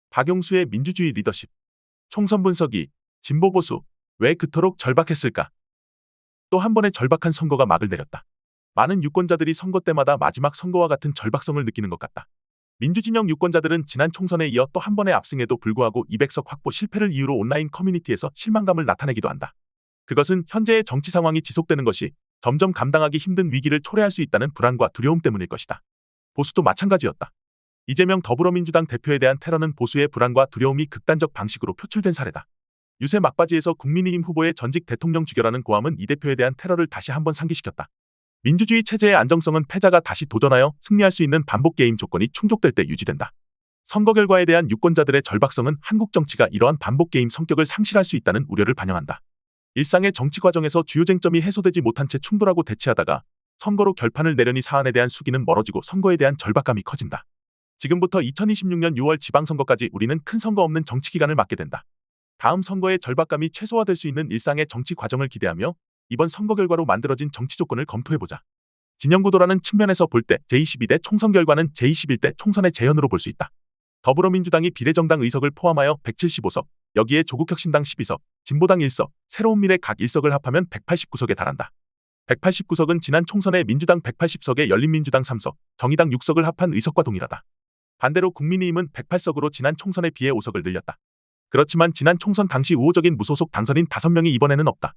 박용수의 민주주의 리더십. 총선 분석이 진보 보수 왜 그토록 절박했을까? 또 한 번의 절박한 선거가 막을 내렸다. 많은 유권자들이 선거 때마다 마지막 선거와 같은 절박성을 느끼는 것 같다. 민주진영 유권자들은 지난 총선에 이어 또 한 번의 압승에도 불구하고 200석 확보 실패를 이유로 온라인 커뮤니티에서 실망감을 나타내기도 한다. 그것은 현재의 정치 상황이 지속되는 것이 점점 감당하기 힘든 위기를 초래할 수 있다는 불안과 두려움 때문일 것이다. 보수도 마찬가지였다. 이재명 더불어민주당 대표에 대한 테러는 보수의 불안과 두려움이 극단적 방식으로 표출된 사례다. 유세 막바지에서 국민의힘 후보의 전직 대통령 죽여라는 고함은 이 대표에 대한 테러를 다시 한번 상기시켰다. 민주주의 체제의 안정성은 패자가 다시 도전하여 승리할 수 있는 반복 게임 조건이 충족될 때 유지된다. 선거 결과에 대한 유권자들의 절박성은 한국 정치가 이러한 반복 게임 성격을 상실할 수 있다는 우려를 반영한다. 일상의 정치 과정에서 주요 쟁점이 해소되지 못한 채 충돌하고 대치하다가 선거로 결판을 내려니 사안에 대한 수기는 멀어지고 선거에 대한 절박감이 커진다. 지금부터 2026년 6월 지방선거까지 우리는 큰 선거 없는 정치 기간을 맞게 된다. 다음 선거의 절박감이 최소화될 수 있는 일상의 정치 과정을 기대하며 이번 선거 결과로 만들어진 정치 조건을 검토해보자. 진영구도라는 측면에서 볼 때 제22대 총선 결과는 제21대 총선의 재현으로 볼 수 있다. 더불어민주당이 비례정당 의석을 포함하여 175석, 여기에 조국혁신당 12석, 진보당 1석, 새로운미래 각 1석을 합하면 189석에 달한다. 189석은 지난 총선의 민주당 180석에 열린민주당 3석, 정의당 6석을 합한 의석과 동일하다. 반대로 국민의힘은 108석으로 지난 총선에 비해 5석을 늘렸다. 그렇지만 지난 총선 당시 우호적인 무소속 당선인 5명이 이번에는 없다.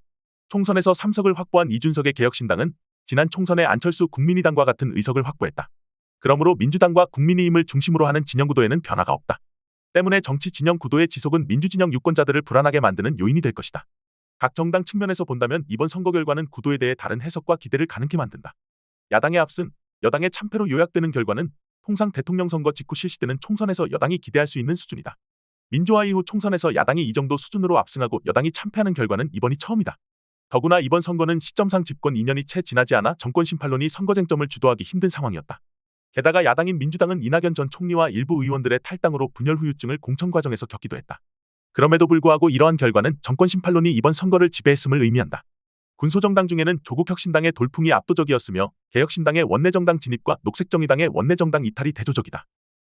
총선에서 3석을 확보한 이준석의 개혁신당은 지난 총선에 안철수 국민의당과 같은 의석을 확보했다. 그러므로 민주당과 국민의힘을 중심으로 하는 진영구도에는 변화가 없다. 때문에 정치 진영 구도의 지속은 민주진영 유권자들을 불안하게 만드는 요인이 될 것이다. 각 정당 측면에서 본다면 이번 선거 결과는 구도에 대해 다른 해석과 기대를 가능케 만든다. 야당의 압승, 여당의 참패로 요약되는 결과는 통상 대통령 선거 직후 실시되는 총선에서 여당이 기대할 수 있는 수준이다. 민주화 이후 총선에서 야당이 이 정도 수준으로 압승하고 여당이 참패하는 결과는 이번이 처음이다. 더구나 이번 선거는 시점상 집권 2년이 채 지나지 않아 정권 심판론이 선거 쟁점을 주도하기 힘든 상황이었다. 게다가 야당인 민주당은 이낙연 전 총리와 일부 의원들의 탈당으로 분열 후유증을 공천 과정에서 겪기도 했다. 그럼에도 불구하고 이러한 결과는 정권 심판론이 이번 선거를 지배했음을 의미한다. 군소정당 중에는 조국혁신당의 돌풍이 압도적이었으며 개혁신당의 원내정당 진입과 녹색정의당의 원내정당 이탈이 대조적이다.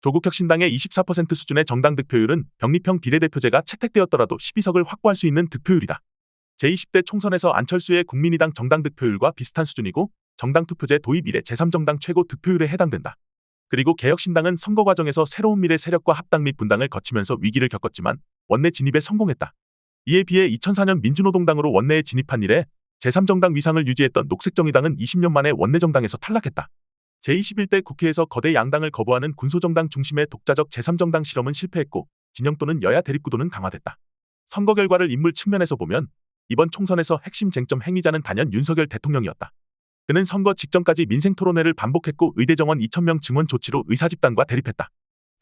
조국혁신당의 24% 수준의 정당 득표율은 병립형 비례대표제가 채택되었더라도 12석을 확보할 수 있는 득표율이다. 제20대 총선에서 안철수의 국민의당 정당 득표율과 비슷한 수준이고 정당 투표제 도입 이래 제3정당 최고 득표율에 해당된다. 그리고 개혁신당은 선거 과정에서 새로운 미래 세력과 합당 및 분당을 거치면서 위기를 겪었지만 원내 진입에 성공했다. 이에 비해 2004년 민주노동당으로 원내에 진입한 이래 제3정당 위상을 유지했던 녹색정의당은 20년 만에 원내정당에서 탈락했다. 제21대 국회에서 거대 양당을 거부하는 군소정당 중심의 독자적 제3정당 실험은 실패했고 진영 또는 여야 대립구도는 강화됐다. 선거 결과를 인물 측면에서 보면 이번 총선에서 핵심 쟁점 행위자는 단연 윤석열 대통령이었다. 그는 선거 직전까지 민생토론회를 반복했고 의대 정원 2,000명 증원 조치로 의사집단과 대립했다.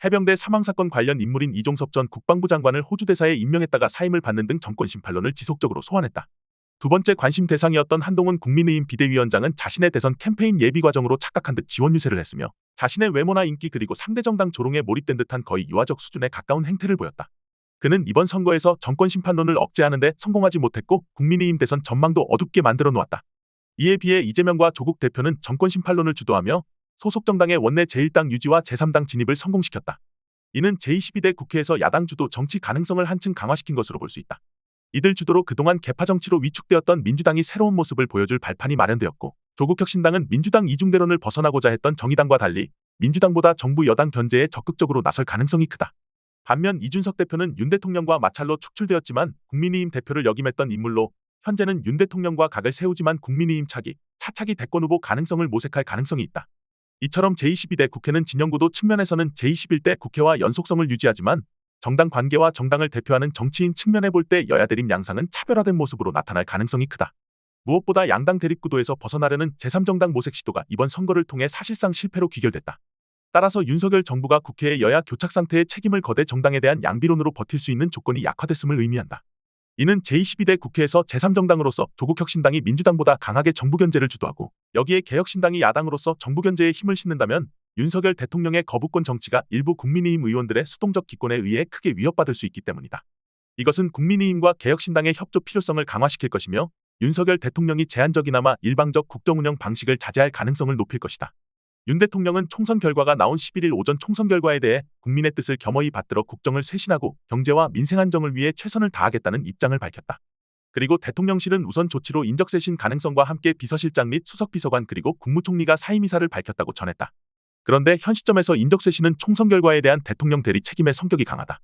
해병대 사망사건 관련 인물인 이종섭 전 국방부 장관을 호주대사에 임명했다가 사임을 받는 등 정권 심판론을 지속적으로 소환했다. 두 번째 관심 대상이었던 한동훈 국민의힘 비대위원장은 자신의 대선 캠페인 예비 과정으로 착각한 듯 지원 유세를 했으며 자신의 외모나 인기 그리고 상대 정당 조롱에 몰입된 듯한 거의 유아적 수준에 가까운 행태를 보였다. 그는 이번 선거에서 정권 심판론을 억제하는 데 성공하지 못했고 국민의힘 대선 전망도 어둡게 만들어 놓았다. 이에 비해 이재명과 조국 대표는 정권 심판론을 주도하며 소속 정당의 원내 제1당 유지와 제3당 진입을 성공시켰다. 이는 제22대 국회에서 야당 주도 정치 가능성을 한층 강화시킨 것으로 볼 수 있다. 이들 주도로 그동안 개파 정치로 위축되었던 민주당이 새로운 모습을 보여줄 발판이 마련되었고 조국혁신당은 민주당 이중대론을 벗어나고자 했던 정의당과 달리 민주당보다 정부 여당 견제에 적극적으로 나설 가능성이 크다. 반면 이준석 대표는 윤 대통령과 마찰로 축출되었지만 국민의힘 대표를 역임했던 인물로 현재는 윤 대통령과 각을 세우지만 국민의힘 차차기 대권 후보 가능성을 모색할 가능성이 있다. 이처럼 제22대 국회는 진영구도 측면에서는 제21대 국회와 연속성을 유지하지만 정당 관계와 정당을 대표하는 정치인 측면에 볼 때 여야 대립 양상은 차별화된 모습으로 나타날 가능성이 크다. 무엇보다 양당 대립구도에서 벗어나려는 제3정당 모색 시도가 이번 선거를 통해 사실상 실패로 귀결됐다. 따라서 윤석열 정부가 국회의 여야 교착 상태의 책임을 거대 정당에 대한 양비론으로 버틸 수 있는 조건이 약화됐음을 의미한다. 이는 제22대 국회에서 제3정당으로서 조국혁신당이 민주당보다 강하게 정부 견제를 주도하고 여기에 개혁신당이 야당으로서 정부 견제에 힘을 싣는다면 윤석열 대통령의 거부권 정치가 일부 국민의힘 의원들의 수동적 기권에 의해 크게 위협받을 수 있기 때문이다. 이것은 국민의힘과 개혁신당의 협조 필요성을 강화시킬 것이며 윤석열 대통령이 제한적이나마 일방적 국정운영 방식을 자제할 가능성을 높일 것이다. 윤 대통령은 총선 결과가 나온 11일 오전 총선 결과에 대해 국민의 뜻을 겸허히 받들어 국정을 쇄신하고 경제와 민생 안정을 위해 최선을 다하겠다는 입장을 밝혔다. 그리고 대통령실은 우선 조치로 인적쇄신 가능성과 함께 비서실장 및 수석비서관 그리고 국무총리가 사임 의사를 밝혔다고 전했다. 그런데 현 시점에서 인적쇄신은 총선 결과에 대한 대통령 대리 책임의 성격이 강하다.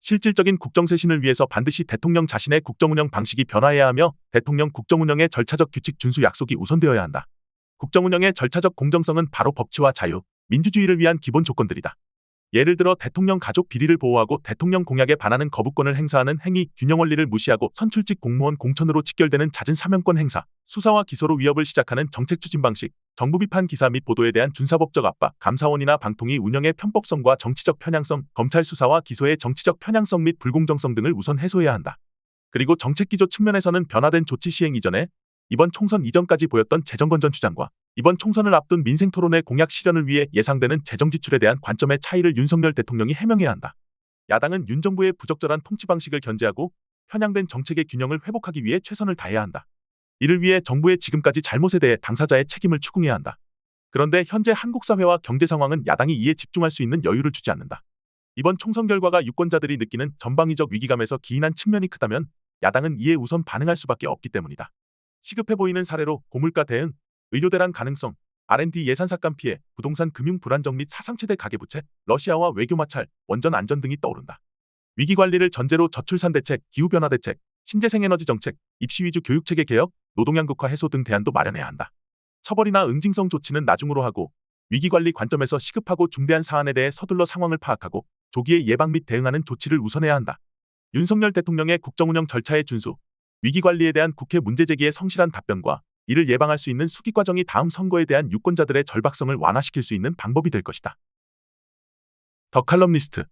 실질적인 국정쇄신을 위해서 반드시 대통령 자신의 국정운영 방식이 변화해야 하며 대통령 국정운영의 절차적 규칙 준수 약속이 우선되어야 한다. 국정운영의 절차적 공정성은 바로 법치와 자유, 민주주의를 위한 기본 조건들이다. 예를 들어 대통령 가족 비리를 보호하고 대통령 공약에 반하는 거부권을 행사하는 행위, 균형 원리를 무시하고 선출직 공무원 공천으로 직결되는 잦은 사면권 행사, 수사와 기소로 위협을 시작하는 정책 추진 방식, 정부 비판 기사 및 보도에 대한 준사법적 압박, 감사원이나 방통위 운영의 편법성과 정치적 편향성, 검찰 수사와 기소의 정치적 편향성 및 불공정성 등을 우선 해소해야 한다. 그리고 정책 기조 측면에서는 변화된 조치 시행 이전에 이번 총선 이전까지 보였던 재정건전 주장과 이번 총선을 앞둔 민생 토론의 공약 실현을 위해 예상되는 재정 지출에 대한 관점의 차이를 윤석열 대통령이 해명해야 한다. 야당은 윤 정부의 부적절한 통치 방식을 견제하고 편향된 정책의 균형을 회복하기 위해 최선을 다해야 한다. 이를 위해 정부의 지금까지 잘못에 대해 당사자의 책임을 추궁해야 한다. 그런데 현재 한국 사회와 경제 상황은 야당이 이에 집중할 수 있는 여유를 주지 않는다. 이번 총선 결과가 유권자들이 느끼는 전방위적 위기감에서 기인한 측면이 크다면 야당은 이에 우선 반응할 수밖에 없기 때문이다. 시급해 보이는 사례로 고물가 대응, 의료 대란 가능성, R&D 예산 삭감 피해, 부동산 금융 불안정 및 사상 최대 가계부채, 러시아와 외교 마찰, 원전 안전 등이 떠오른다. 위기 관리를 전제로 저출산 대책, 기후변화 대책, 신재생에너지 정책, 입시 위주 교육체계 개혁, 노동양극화 해소 등 대안도 마련해야 한다. 처벌이나 응징성 조치는 나중으로 하고 위기 관리 관점에서 시급하고 중대한 사안에 대해 서둘러 상황을 파악하고 조기에 예방 및 대응하는 조치를 우선해야 한다. 윤석열 대통령의 국정운영 절차의 준수, 위기관리에 대한 국회 문제제기의 성실한 답변과 이를 예방할 수 있는 수기 과정이 다음 선거에 대한 유권자들의 절박성을 완화시킬 수 있는 방법이 될 것이다. 더 칼럼니스트